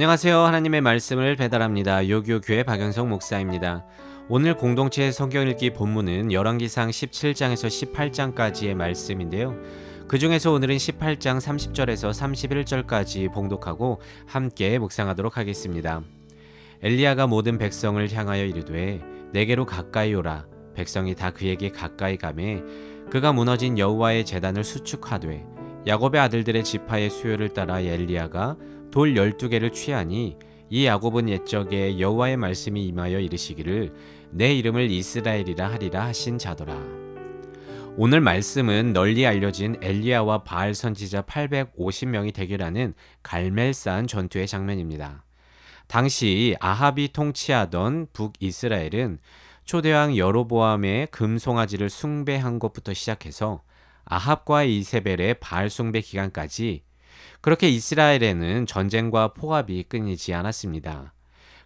안녕하세요. 하나님의 말씀을 배달합니다. 요교교회 박영성 목사입니다. 오늘 공동체 성경 읽기 본문은 열왕기상 17장에서 18장까지의 말씀인데요. 그 중에서 오늘은 18장 30절에서 31절까지 봉독하고 함께 묵상하도록 하겠습니다. 엘리야가 모든 백성을 향하여 이르되 내게로 가까이 오라. 백성이 다 그에게 가까이 가매 그가 무너진 여호와의 제단을 수축하되 야곱의 아들들의 지파의 수요를 따라 엘리야가 돌 12개를 취하니 이 야곱은 옛적에 여호와의 말씀이 임하여 이르시기를 내 이름을 이스라엘이라 하리라 하신 자더라. 오늘 말씀은 널리 알려진 엘리야와 바알 선지자 850명이 대결하는 갈멜산 전투의 장면입니다. 당시 아합이 통치하던 북이스라엘은 초대왕 여로보암의 금송아지를 숭배한 것부터 시작해서 아합과 이세벨의 바알 숭배 기간까지 그렇게 이스라엘에는 전쟁과 포압이 끊이지 않았습니다.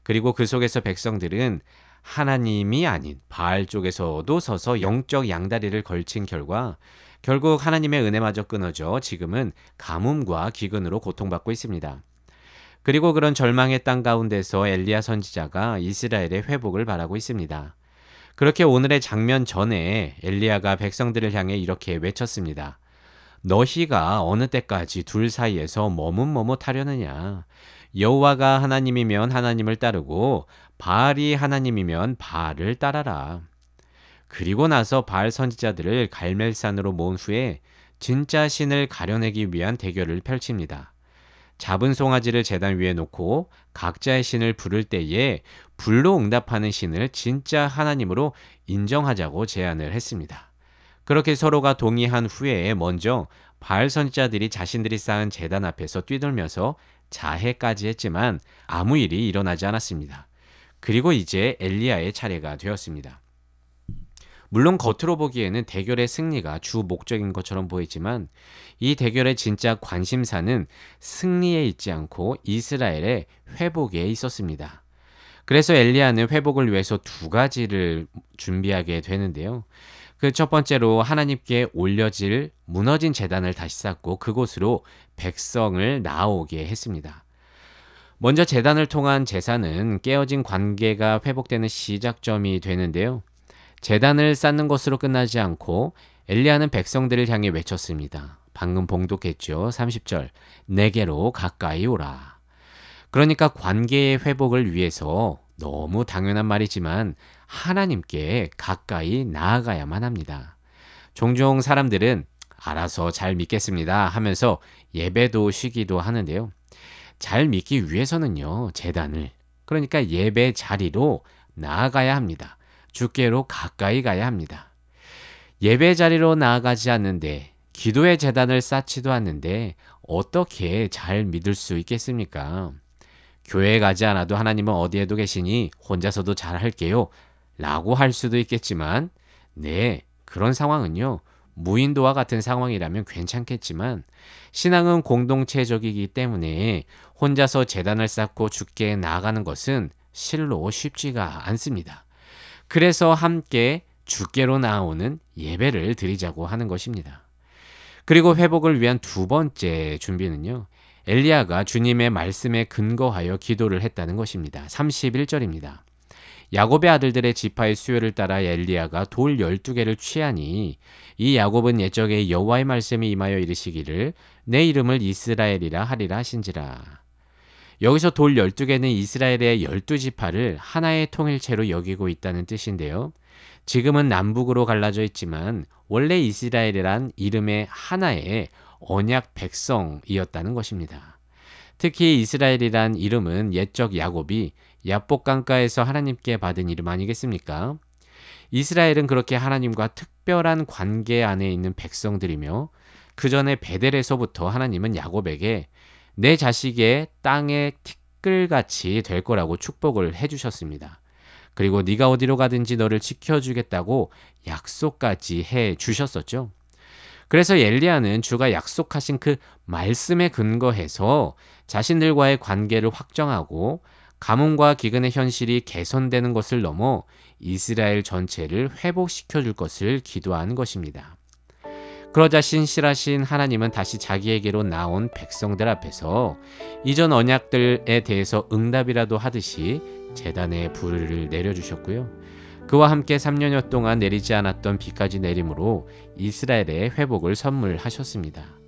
그리고 그 속에서 백성들은 하나님이 아닌 바알 쪽에서도 서서 영적 양다리를 걸친 결과 결국 하나님의 은혜마저 끊어져 지금은 가뭄과 기근으로 고통받고 있습니다. 그리고 그런 절망의 땅 가운데서 엘리야 선지자가 이스라엘의 회복을 바라고 있습니다. 그렇게 오늘의 장면 전에 엘리야가 백성들을 향해 이렇게 외쳤습니다. 너희가 어느 때까지 둘 사이에서 머뭇머뭇하려느냐. 여호와가 하나님이면 하나님을 따르고 바알이 하나님이면 바알을 따라라. 그리고 나서 바알 선지자들을 갈멜산으로 모은 후에 진짜 신을 가려내기 위한 대결을 펼칩니다. 잡은 송아지를 제단 위에 놓고 각자의 신을 부를 때에 불로 응답하는 신을 진짜 하나님으로 인정하자고 제안을 했습니다. 그렇게 서로가 동의한 후에 먼저 바알 선지자들이 자신들이 쌓은 제단 앞에서 뛰돌면서 자해까지 했지만 아무 일이 일어나지 않았습니다. 그리고 이제 엘리야의 차례가 되었습니다. 물론 겉으로 보기에는 대결의 승리가 주 목적인 것처럼 보이지만 이 대결의 진짜 관심사는 승리에 있지 않고 이스라엘의 회복에 있었습니다. 그래서 엘리야는 회복을 위해서 두 가지를 준비하게 되는데요. 그 첫 번째로 하나님께 올려질 무너진 제단을 다시 쌓고 그곳으로 백성을 나오게 했습니다. 먼저 제단을 통한 제사는 깨어진 관계가 회복되는 시작점이 되는데요. 제단을 쌓는 것으로 끝나지 않고 엘리야는 백성들을 향해 외쳤습니다. 방금 봉독했죠. 30절 내게로 가까이 오라. 그러니까 관계의 회복을 위해서 너무 당연한 말이지만 하나님께 가까이 나아가야만 합니다. 종종 사람들은 알아서 잘 믿겠습니다 하면서 예배도 쉬기도 하는데요. 잘 믿기 위해서는요, 제단을, 그러니까 예배 자리로 나아가야 합니다. 주께로 가까이 가야 합니다. 예배 자리로 나아가지 않는데 기도의 제단을 쌓지도 않는데 어떻게 잘 믿을 수 있겠습니까? 교회에 가지 않아도 하나님은 어디에도 계시니 혼자서도 잘 할게요 라고 할 수도 있겠지만 네, 그런 상황은요, 무인도와 같은 상황이라면 괜찮겠지만 신앙은 공동체적이기 때문에 혼자서 제단을 쌓고 주께 나아가는 것은 실로 쉽지가 않습니다. 그래서 함께 주께로 나오는 예배를 드리자고 하는 것입니다. 그리고 회복을 위한 두 번째 준비는요, 엘리야가 주님의 말씀에 근거하여 기도를 했다는 것입니다. 31절입니다. 야곱의 아들들의 지파의 수요를 따라 엘리야가 돌 12개를 취하니 이 야곱은 옛적에 여호와의 말씀이 임하여 이르시기를 내 이름을 이스라엘이라 하리라 하신지라. 여기서 돌 12개는 이스라엘의 12지파를 하나의 통일체로 여기고 있다는 뜻인데요. 지금은 남북으로 갈라져 있지만 원래 이스라엘이란 이름의 하나의 언약 백성이었다는 것입니다. 특히 이스라엘이란 이름은 옛적 야곱이 야복 강가에서 하나님께 받은 이름 아니겠습니까? 이스라엘은 그렇게 하나님과 특별한 관계 안에 있는 백성들이며 그 전에 베델에서부터 하나님은 야곱에게 내 자식의 땅의 티끌같이 될 거라고 축복을 해주셨습니다. 그리고 네가 어디로 가든지 너를 지켜주겠다고 약속까지 해주셨었죠. 그래서 엘리야는 주가 약속하신 그 말씀에 근거해서 자신들과의 관계를 확정하고 가뭄과 기근의 현실이 개선되는 것을 넘어 이스라엘 전체를 회복시켜 줄 것을 기도한 것입니다. 그러자 신실하신 하나님은 다시 자기에게로 나온 백성들 앞에서 이전 언약들에 대해서 응답이라도 하듯이 제단에 불을 내려주셨고요. 그와 함께 3년여 동안 내리지 않았던 비까지 내림으로 이스라엘의 회복을 선물하셨습니다.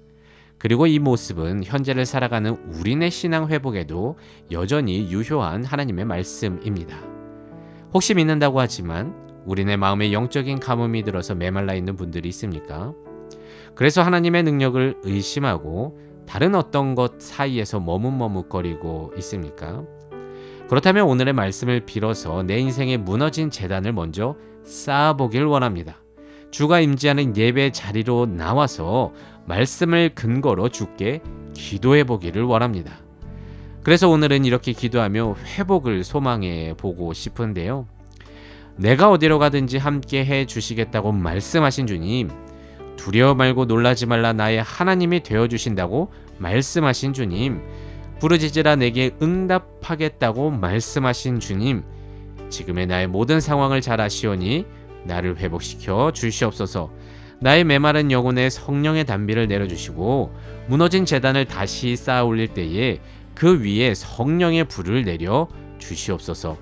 그리고 이 모습은 현재를 살아가는 우리네 신앙 회복에도 여전히 유효한 하나님의 말씀입니다. 혹시 믿는다고 하지만 우리네 마음에 영적인 가뭄이 들어서 메말라 있는 분들이 있습니까? 그래서 하나님의 능력을 의심하고 다른 어떤 것 사이에서 머뭇머뭇거리고 있습니까? 그렇다면 오늘의 말씀을 빌어서 내 인생의 무너진 제단을 먼저 쌓아보길 원합니다. 주가 임재하는 예배 자리로 나와서 말씀을 근거로 주께 기도해 보기를 원합니다. 그래서 오늘은 이렇게 기도하며 회복을 소망해 보고 싶은데요. 내가 어디로 가든지 함께 해 주시겠다고 말씀하신 주님, 두려워 말고 놀라지 말라 나의 하나님이 되어주신다고 말씀하신 주님, 부르짖으라 내게 응답하겠다고 말씀하신 주님, 지금의 나의 모든 상황을 잘 아시오니 나를 회복시켜 주시옵소서. 나의 메마른 영혼에 성령의 단비를 내려주시고 무너진 제단을 다시 쌓아 올릴 때에 그 위에 성령의 불을 내려 주시옵소서.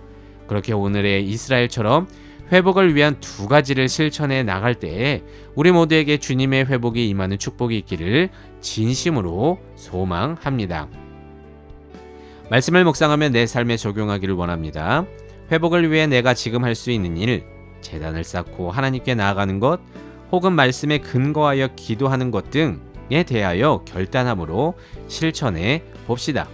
그렇게 오늘의 이스라엘처럼 회복을 위한 두 가지를 실천해 나갈 때에 우리 모두에게 주님의 회복이 임하는 축복이 있기를 진심으로 소망합니다. 말씀을 묵상하며 내 삶에 적용하기를 원합니다. 회복을 위해 내가 지금 할 수 있는 일, 제단을 쌓고 하나님께 나아가는 것, 혹은 말씀에 근거하여 기도하는 것 등에 대하여 결단함으로 실천해 봅시다.